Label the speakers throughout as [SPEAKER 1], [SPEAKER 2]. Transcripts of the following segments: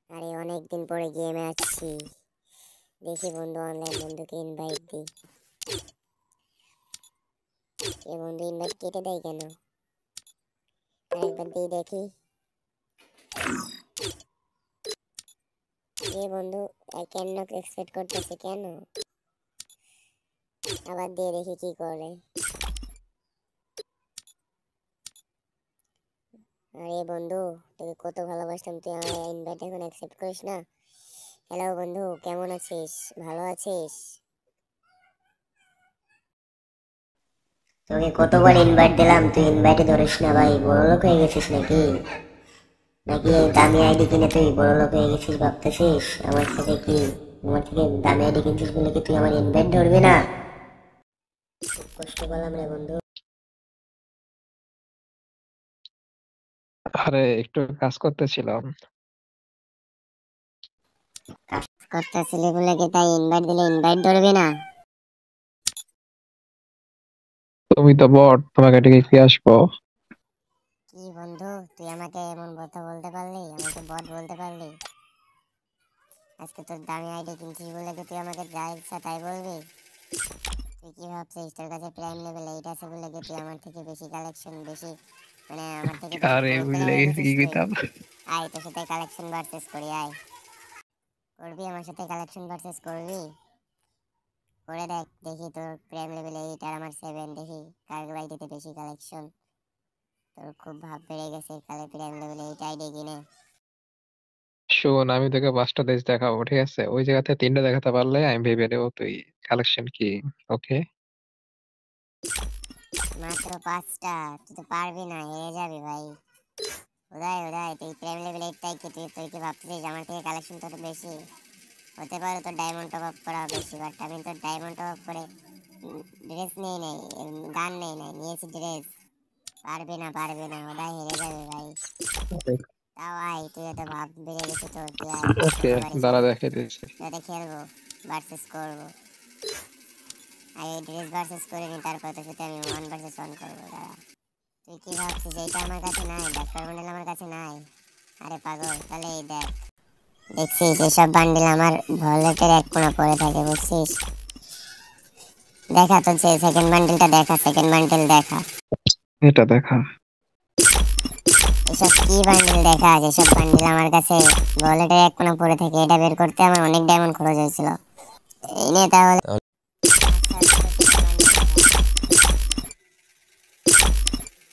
[SPEAKER 1] আরে অনেকদিন পরে গেমে আসছি, দেখি বন্ধু অনলাইন বন্ধুকে ইনভাইট দিই। এ বন্ধু ইনভাইট কেটে দেয় কেন? আরেকবার দিয়ে দেখি। এ বন্ধু কেন এক্সপেক্ট করতেছে কেন? আবার দিয়ে দেখি কি করে। আরে বন্ধু, তোকে কত ভালোবাসতাম, তুই আমার ইনভাইট এখন অ্যাকসেপ্ট করিস না? হ্যালো বন্ধু, কেমন আছিস? ভালো আছিস? তোকে কতবার ইনভাইট দিলাম, তুই ইনভাইটে ধরিস না ভাই। বড়লোক হয়ে গেছিস নাকি? নাকি এই দামি আইডি কিনে তুই বড়লোক হয়ে গেছিস ভাবতেছিস? আমার থেকে দামি আইডি কিনছিস বলে কি তুই আমার ইনভাইট ধরবি না? খুব কষ্ট পেলাম রে বন্ধু।
[SPEAKER 2] আরে একটু কাজ করতেছিলাম।
[SPEAKER 1] কাজ করতেছিলি বলে কি তাই ইনভাইট দিলে ইনভাইট ধরবি না?
[SPEAKER 2] তুমি তো বট, তোমাকে ডেকে কি আসবো?
[SPEAKER 1] কি বন্ধু, তুই আমাকে এমন কথা বলতে পারলি, আমাকে বট বলতে পারলি? আজকে তোর দামি আইডি কিনছিস বলে কি তুই আমাকে যা ইচ্ছা তাই বলবি? তুই কি ভাবছিস তোর কাছে প্রাইম লেভেল 8 আছে বলে কি তুই আমার থেকে বেশি কালেকশন, বেশি মানে আমার থেকে বেশি
[SPEAKER 2] আরে
[SPEAKER 1] প্রো
[SPEAKER 2] বুঝলে
[SPEAKER 1] প্লেয়ার হয়ে
[SPEAKER 2] গেছি
[SPEAKER 1] গেছিস
[SPEAKER 2] কি
[SPEAKER 1] তুই?
[SPEAKER 2] কইতাম।
[SPEAKER 1] আয় তোর সাথে কালেকশন ভার্সেস করি, আয়। করবি আমার সাথে কালেকশন ভার্সেস করবি? করে দেখ, দেখি তোর প্রাইম লেভেল 8 আর আমার 7, দেখি কার আইডিতে বেশি কালেকশন। তোর খুব ভাব বেড়ে গেছে কালে প্রাইম লেভেল 8 আইডি কিনে।
[SPEAKER 2] শোন, আমি তোকে 5টা দেশ দেখাবো, ঠিক আছে? ওই জায়গাতে 3টা দেখাতে পারলে আমি ভেবে নেবো তুই কালেকশন কি। ওকে?
[SPEAKER 1] মাত্র 5টা? তুই তো পারবি না, হেরে যাবি ভাই। ওদাই ওদাই, তুই প্রাইম লেভেল 8 টাই কি তুই কি ভাবছিস আমার থেকে কালেকশন তোর বেশি? হতে পারে তোর ডায়মন্ড টপ আপ করা বেশি, বাট আমি তোর ডায়মন্ড টপ আপ করে ড্রেস নেই নাই, গান নেই নাই, নিয়েছি ড্রেস। পারবি না ওদাই, হেরে যাবে ভাই। তাও আয়, তুই এত ভাব বেড়ে গেছে তোর, তুই আয়
[SPEAKER 2] ওকে,
[SPEAKER 1] খেলতে পারিস
[SPEAKER 2] দাঁড়া
[SPEAKER 1] আয়।
[SPEAKER 2] দেখে দিচ্ছি।
[SPEAKER 1] তোদের খেলবো, ভার্সেস করবো। আগে ড্রেস ভার্সেস করে নি, তারপর তোর সাথে আমি 1 ভার্সেস 1 করবো, দাঁড়া। তুই কি ভাবছিস এইটা আমার কাছে নাই? ডাক্তার বান্ডেল আমার কাছে নাই? আরে পাগল, তাহলে এই দেখ। দেখছিস এসব বান্ডেল আমার ভলেটের এক কোণা পড়ে থাকে, বুঝছিস? দেখা তো সেকেন্ড বান্ডেলটা দেখা, সেকেন্ড বান্ডেল দেখা।
[SPEAKER 2] এটা দেখা।
[SPEAKER 1] এসব কি বান্ডেল দেখা? যেসব বান্ডেল আমার কাছে ভলেটের এক কোণা পড়ে থাকে, এটা বের করতে আমার অনেক ডায়মন্ড খরচ হয়েছিল। এই নে তাহলে।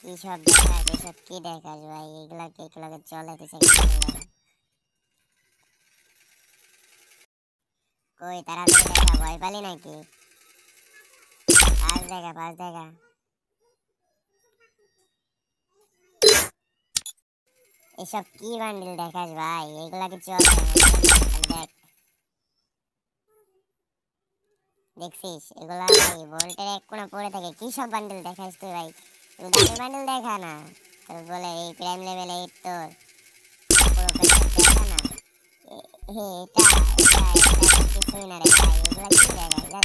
[SPEAKER 1] কি সব দেখাস, এসব কি দেখাস ভাই? এগুলাকে চলে তো সেকেন্ড বান্ডেল দেখা। কই তাড়াতাড়ি দেখা, ভয় পালি নাকি? পাঁচ দেখা। এসব কি বান্ডিল দেখাস ভাই? এগুলা কি চলে? দেখ, দেখছিস এগুলা ভাই ভোল্টের এক কোণা পড়ে থাকে। কি সব বান্ডিল দেখাস তুই ভাই? তুই দামি বান্ডিল দেখা না, তোর বলে এই প্রাইম লেভেল 8 তোর পুরো প্লেয়ার দেখা না। এটা কিছুই না রে ভাই, এগুলা কি দেখাস? এগুলা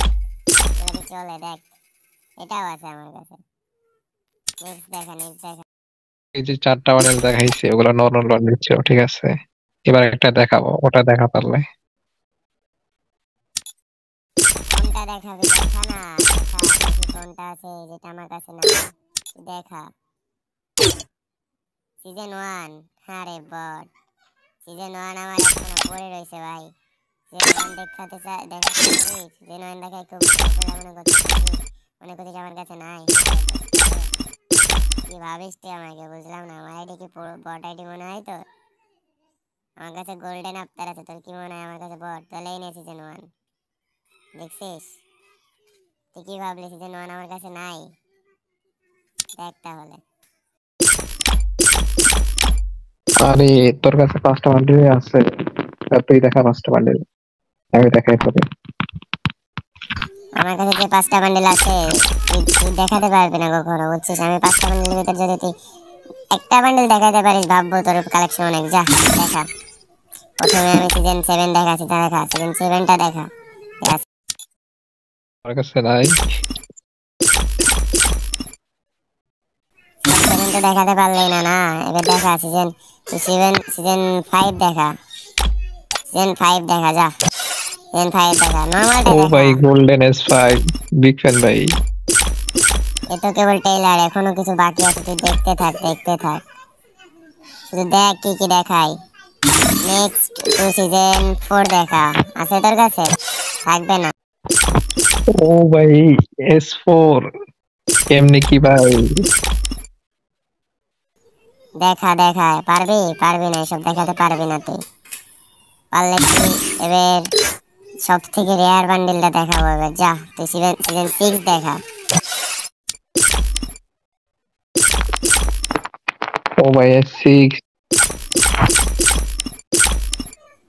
[SPEAKER 1] কি চলে? দেখ, এটাও আছে আমার কাছে। নেক্সট দেখা।
[SPEAKER 2] এই যে 4টা বান্ডেল দেখাইছি, ওগুলো নর্মাল বান্ডেল ছিল, ঠিক আছে? এবার একটা দেখাবো, ওটা দেখা পারলে।
[SPEAKER 1] কোনটা দেখাবি? দেখা না, দেখা দেখি কোনটা আছে যেটা আমার কাছে নাই। দেখা সিজন 1। হ্যাঁ রে বট, সিজন 1 আমার এখনো পড়ে রয়েছে ভাই। সিজন 1 দেখাতে সিজন 1 দেখায় খুব মনে করছিস আমার কাছে নাই? কি ভাবিস তুই আমাকে? বুঝলাম না, আমার আইডি কি বট আইডি মনে হয় তো? আমার কাছে গোল্ডেন আফতার আছে, তোর কি মনে হয় আমার কাছে বট? তাহলে এই নে সিজন 1, দেখছিস? তুই কি ভাবলি সিজন 1 আমার কাছে নাই? দেখ তাহলে।
[SPEAKER 2] আরে তোর কাছে 5টা বান্ডেল আছে, আর তুই দেখা 5টা বান্ডেল, আমি দেখাই তোকে।
[SPEAKER 1] আমার কাছে যে 5টা বান্ডেল আছে তুই দেখাতে পারবি না কখনো, বুঝছিস? আমি 5টা বান্ডেলের ভিতর যদি তুই একটা বান্ডেল দেখাতে পারিস, ভাববো তোর কালেকশন অনেক। যা দেখা, প্রথমে আমি সিজন 7 দেখাচ্ছি, দেখা সিজন 7টা দেখা।
[SPEAKER 2] আমার কাছে নাই।
[SPEAKER 1] সিজন 7 তো দেখাতে পারলেই না, না এবার দেখা সিজন 5 দেখা। জেন 5 দেখা যা, জেন 5 দেখা, নরমালটা
[SPEAKER 2] ও
[SPEAKER 1] দেখা।
[SPEAKER 2] ভাই গোল্ডেন S5 বিগ ফ্যান ভাই।
[SPEAKER 1] এ তো কেবল টেইলার, এখনো কিছু বাকি আছে, তুই দেখতে থাক দেখতে থাক, শুধু দেখ কি কি দেখাই। নেক্সট টু সিজন 4 দেখা আছে তোর কাছে? থাকবে না।
[SPEAKER 2] ও ভাই S4 কেমনে কি ভাই?
[SPEAKER 1] দেখা দেখা, পারবি পারবি না, এসব দেখাতে পারবি না তুই। পারলে তুই এবার সব থেকে রেয়ার বান্ডিলটা দেখাবো এবার, যা তুই সিজন সিজন 6 দেখা।
[SPEAKER 2] ও ভাই S6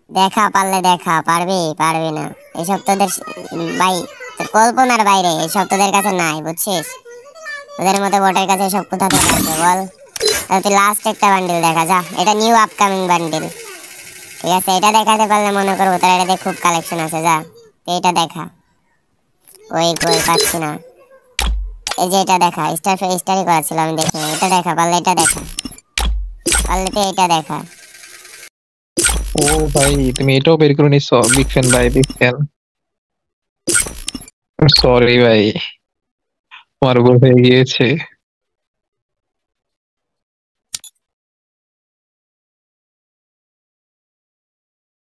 [SPEAKER 1] দেখা পারলে দেখা, পারবি পারবি না, এসব তোদের ভাই তোর কল্পনার বাইরে, এসব তোদের কাছে নাই বুঝছিস। ওদের মতো বোটের কাছে সব কোথা থেকে আসবে বল। তাহলে তুই লাস্ট একটা বান্ডিল দেখা যা, এটা নিউ আপকামিং বান্ডিল, ঠিক আছে? এটা দেখাতে পারলে মনে করবো তার এটাতে খুব কালেকশন আছে, যা তুই এটা দেখা। ওই কই পাচ্ছি না, এই যে এটা দেখা, স্টারই করা ছিল আমি দেখি, এটা দেখা পারলে, এটা দেখা পারলে, তুই এটা দেখা।
[SPEAKER 2] ও ভাই তুমি এটাও বের করে নিছো, বিগ ফ্যান ভাই বিগ ফ্যান। সরি ভাই, আমার ভুল হয়ে গিয়েছে।